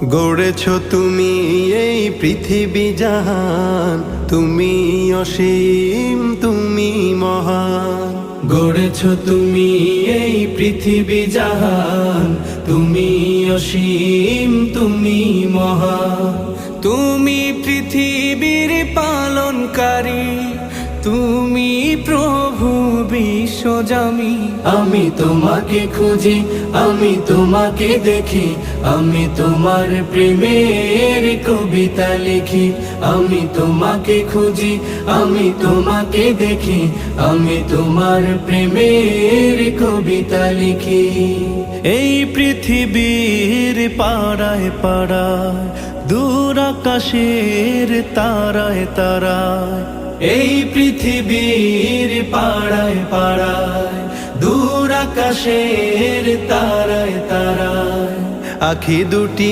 গড়েছ তুমি এই পৃথিবী জাহান, তুমি অসীম তুমি মহান। গড়েছ তুমি এই পৃথিবী জাহান, তুমি অসীম তুমি মহান। তুমি পৃথিবীর পালনকারী, তুমি প্রভু বিশ্বজামি। আমি তোমাকে খুঁজি, আমি তোমাকে দেখি, আমি তোমার প্রেমের কবিতা লিখি। আমি তোমাকে খুঁজি, আমি তোমাকে দেখি, আমি তোমার প্রেমের কবিতা লিখি। এই পৃথিবীর পাড়ায় পাড়ায়, দূর আকাশের তারায় তারায়। এই পৃথিবীর পাড়ায় পাড়ায়, দূর আকাশের তারায় তারায়। আখি দুটি